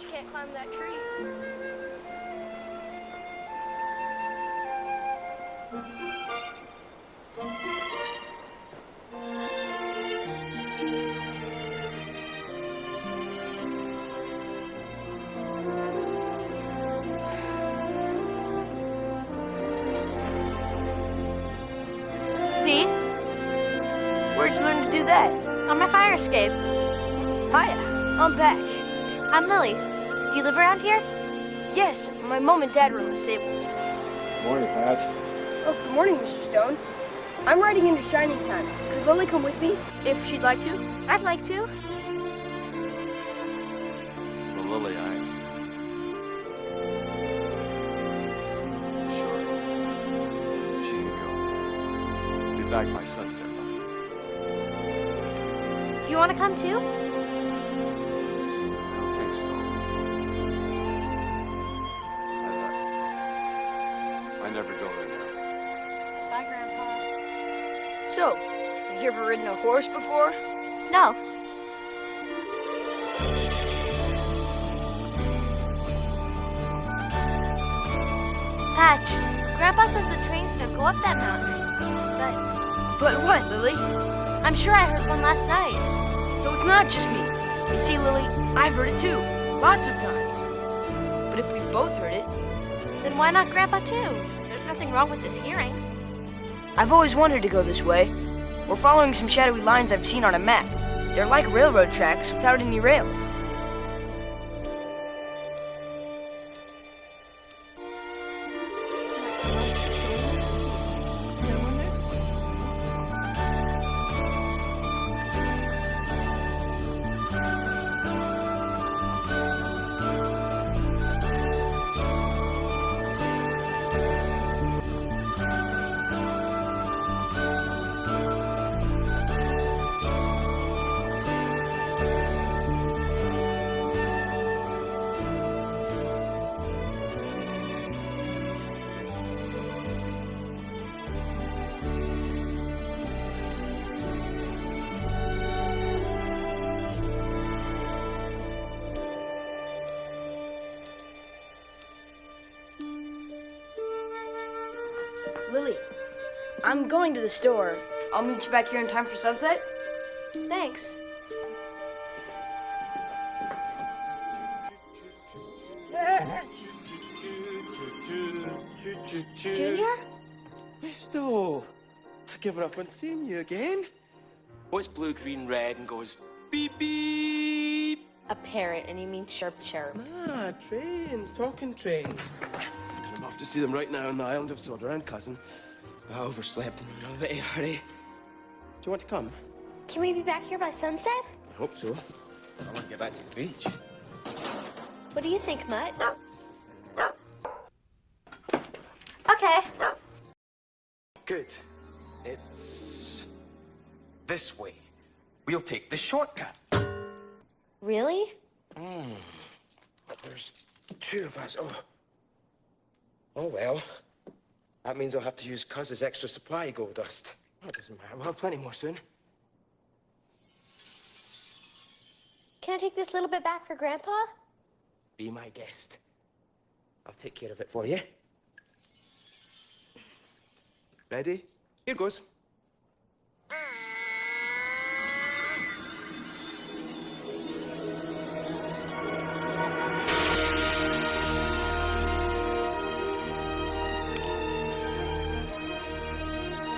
Patch can't climb that tree. See? Where'd you learn to do that? On my fire escape. Hiya, I'm Patch. I'm Lily. Do you live around here? Yes, my mom and dad run the stables. Morning, Patch. Oh, good morning, Mr. Stone. I'm riding into Shining Time. Could Lily come with me, if she'd like to? I'd like to. Well, Lily, Sure. She can go. Be back by sunset, Lily. Do you want to come too? I don't think so. I never go there now. Bye, Grandpa. So, have you ever ridden a horse before? No. Patch, Grandpa says the trains don't go up that mountain. But what, Lily? I'm sure I heard one last night. So it's not just me. You see, Lily, I've heard it too. Lots of times. But if we both heard it, Then why not Grandpa too? There's nothing wrong with this hearing. I've always wanted to go this way. We're following some shadowy lines I've seen on a map. They're like railroad tracks without any rails. Lily, I'm going to the store. I'll meet you back here in time for sunset. Thanks. Junior? Misto, I've given up on seeing you again. What's blue, green, red and goes beep, beep? A parrot, and you mean chirp chirp. Ah, trains, talking trains. I'm off to see them right now on the island of Soda, cousin. I overslept and I'm in a bit of a hurry. Do you want to come? Can we be back here by sunset? I hope so. I want to get back to the beach. What do you think, Mutt? Okay. Good. It's this way. We'll take the shortcut. Really? But there's two of us. Oh well. That means I'll have to use Cuz's extra supply of gold dust. Oh, it doesn't matter. We'll have plenty more soon. Can I take this little bit back for Grandpa? Be my guest. I'll take care of it for you. Ready? Here goes.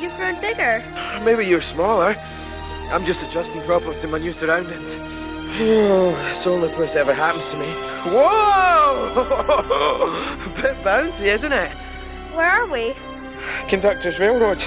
You've grown bigger. Maybe you're smaller. I'm just adjusting properly to my new surroundings. It's the only place that ever happens to me. Whoa! A bit bouncy, isn't it? Where are we? Conductor's Railroad.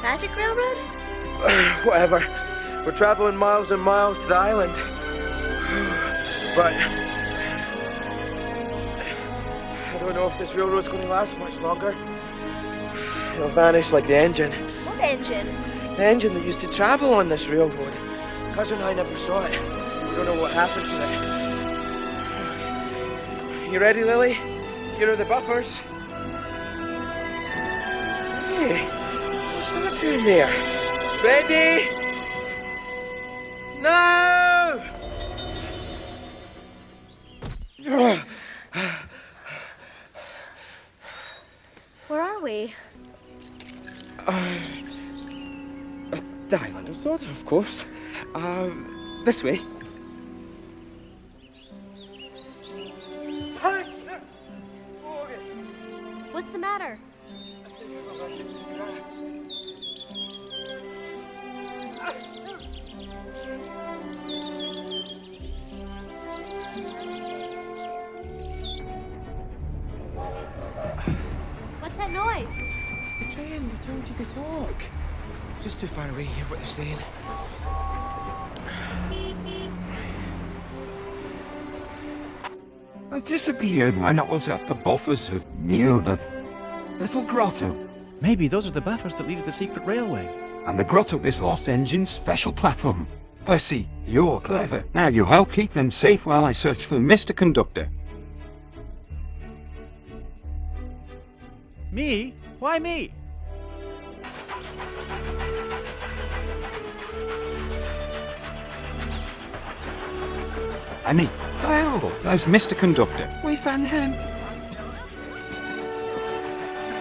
Magic Railroad? Whatever. We're traveling miles and miles to the island. But I don't know if this railroad's going to last much longer. It'll vanish like the engine. What engine? The engine that used to travel on this railroad. Cousin and I never saw it. We don't know what happened to it. You ready, Lily? Here are the buffers. Hey, what's that doing there? Ready? Now! Where are we? The island of Zodra, of course. This way. What's the matter? I think I'm allergic to grass. What's that noise? The trains, I told you they talk. Just too far away to hear what they're saying. I disappeared when I was at the buffers of near the little grotto. Maybe those are the buffers that lead to the secret railway. And the grotto is Lost Engine's special platform. Percy, you're clever. Now you help keep them safe while I search for Mr. Conductor. Me? Why me? Annie, oh, there's Mr. Conductor. We found him.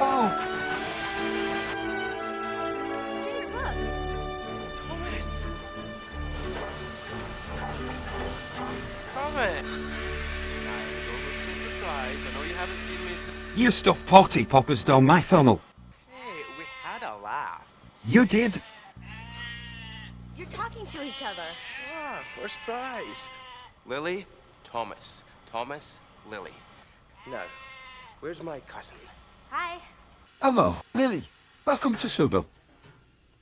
Oh, Junior, look. Thomas! Thomas! Now, don't look so surprised. I know you haven't seen me since... you stuffed party poppers down my funnel. Hey, we had a laugh. You did. You're talking to each other. Ah, first prize. Lily, Thomas. Thomas, Lily. Now, where's my cousin? Hi. Hello, Lily. Welcome to Subo.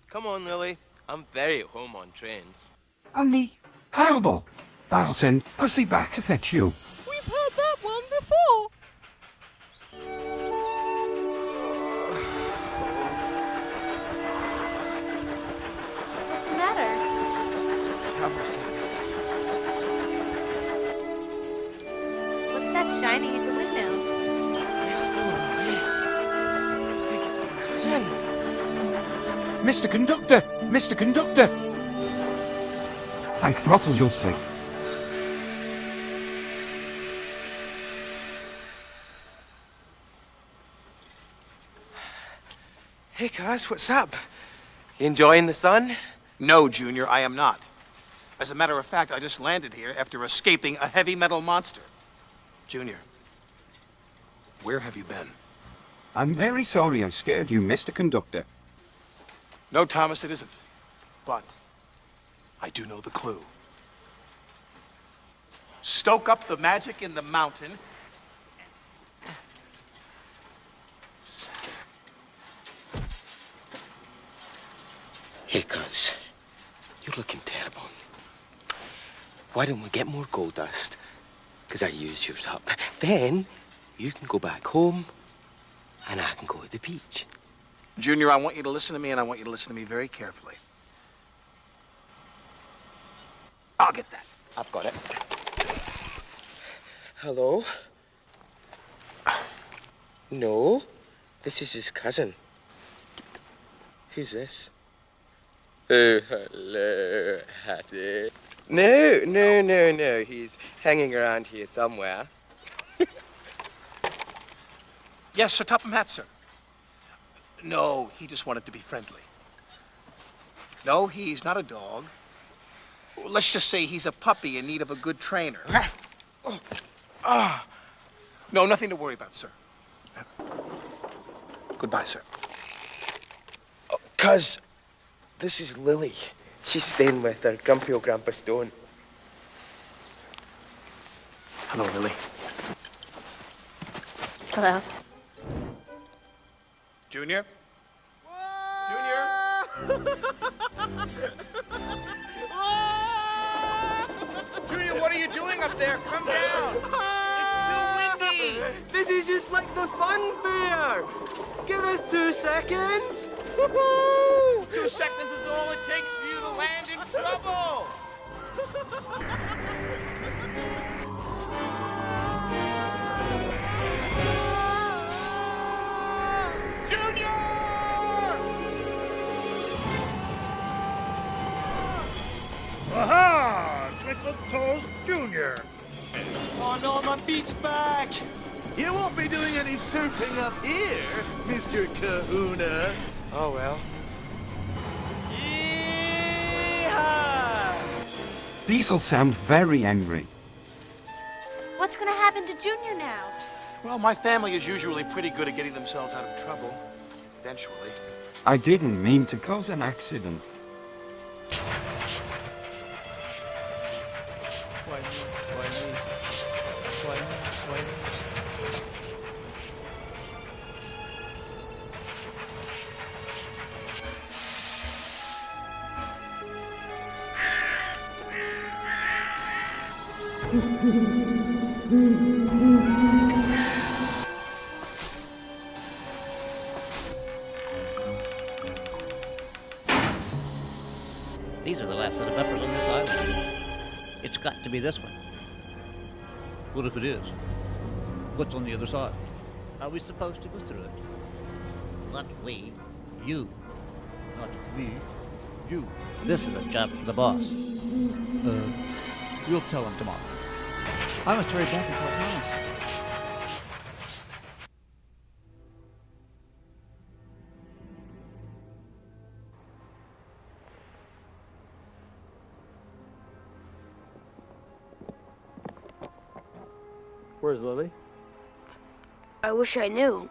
Come on, Lily. I'm very at home on trains. Annie, horrible. I'll send Percy back to fetch you. We've heard that one before. What's the matter? Travel sickness. What's that shining at the windmill? You're still away. I think it's my cousin. Mr. Conductor! Mr. Conductor! I throttled your sick. Hey, Cuz, what's up? You enjoying the sun? No, Junior, I am not. As a matter of fact, I just landed here after escaping a heavy metal monster. Junior, where have you been? I'm very sorry I scared you, Mr. Conductor. No, Thomas, it isn't. But I do know the clue. Stoke up the magic in the mountain. Hey, cuz, you're looking terrible. Why don't we get more gold dust? Because I used yours up. Then you can go back home and I can go to the beach. Junior, I want you to listen to me, and I want you to listen to me very carefully. I'll get that. I've got it. Hello? No, this is his cousin. Who's this? Oh, hello, Hattie. No. He's hanging around here somewhere. Yes, Sir Topham Hatt, sir. No, he just wanted to be friendly. No, he's not a dog. Let's just say he's a puppy in need of a good trainer. No, nothing to worry about, sir. Goodbye, sir. Cuz, this is Lily. She's staying with her grumpy old Grandpa Stone. Hello, Lily. Hello. Junior? Junior? Junior, what are you doing up there? Come down. It's too windy. This is just like the fun fair. Give us 2 seconds. Woo-hoo! 2 seconds is all it takes for you to land in trouble. Aha! Twinkle Toes Jr. Oh no, my feet's back! You won't be doing any surfing up here, Mr. Kahuna. Oh well. Diesel sounds very angry. What's gonna happen to Junior now? Well, my family is usually pretty good at getting themselves out of trouble. Eventually. I didn't mean to cause an accident. Why me? Why me? Why me? Why me? These are the last set of buffers on this island. It's got to be this one. What if it is? What's on the other side? Are we supposed to go through it? Not we. You. Not me. You. This is a job for the boss. You'll tell him tomorrow. I must hurry back and tell Thomas. Where's Lily? I wish I knew.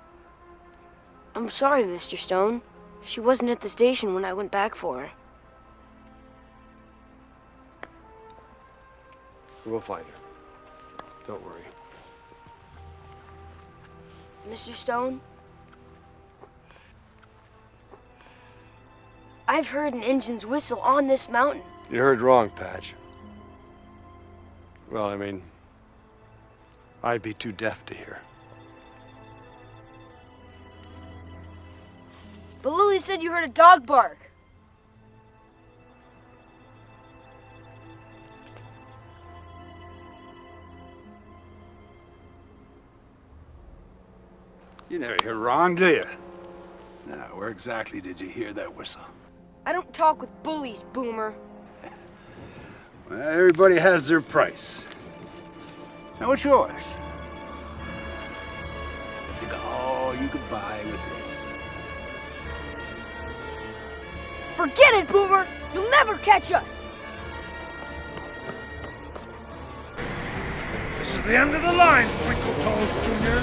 I'm sorry, Mr. Stone. She wasn't at the station when I went back for her. We'll find her. Don't worry. Mr. Stone? I've heard an engine's whistle on this mountain. You heard wrong, Patch. Well, I mean, I'd be too deaf to hear. But Lily said you heard a dog bark. You never hear wrong, do you? Now, where exactly did you hear that whistle? I don't talk with bullies, Boomer. Well, everybody has their price. Now, what's yours? Think of all you could buy with this. Forget it, Boomer! You'll never catch us! This is the end of the line, Twinkle Toes Jr.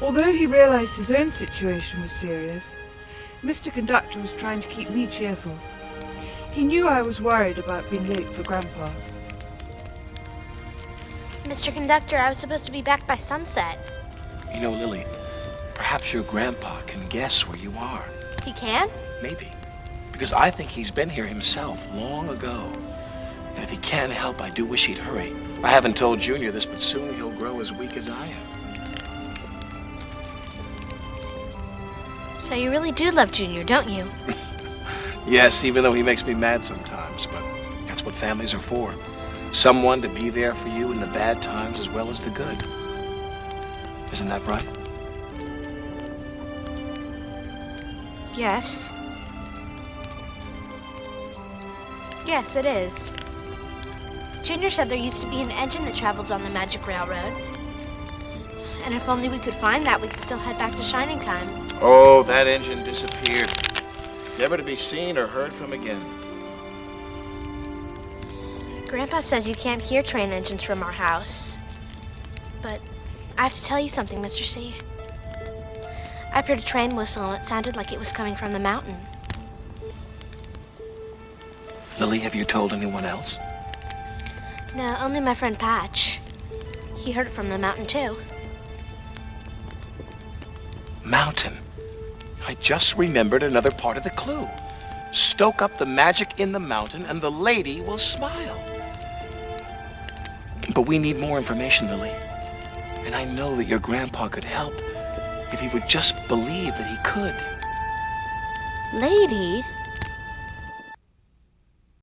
Although he realized his own situation was serious, Mr. Conductor was trying to keep me cheerful. He knew I was worried about being late for Grandpa. Mr. Conductor, I was supposed to be back by sunset. You know, Lily, perhaps your grandpa can guess where you are. He can? Maybe. Because I think he's been here himself long ago. And if he can't help, I do wish he'd hurry. I haven't told Junior this, but soon he'll grow as weak as I am. So you really do love Junior, don't you? Yes, even though he makes me mad sometimes, but that's what families are for. Someone to be there for you in the bad times as well as the good. Isn't that right? Yes. Yes, it is. Junior said there used to be an engine that traveled on the Magic Railroad. And if only we could find that, we could still head back to Shining Time. Oh, that engine disappeared. Never to be seen or heard from again. Grandpa says you can't hear train engines from our house. But I have to tell you something, Mr. C. I've heard a train whistle and it sounded like it was coming from the mountain. Lily, have you told anyone else? No, only my friend Patch. He heard it from the mountain, too. Mountain. I just remembered another part of the clue. Stoke up the magic in the mountain and the lady will smile. But we need more information, Lily. And I know that your grandpa could help if he would just believe that he could. Lady?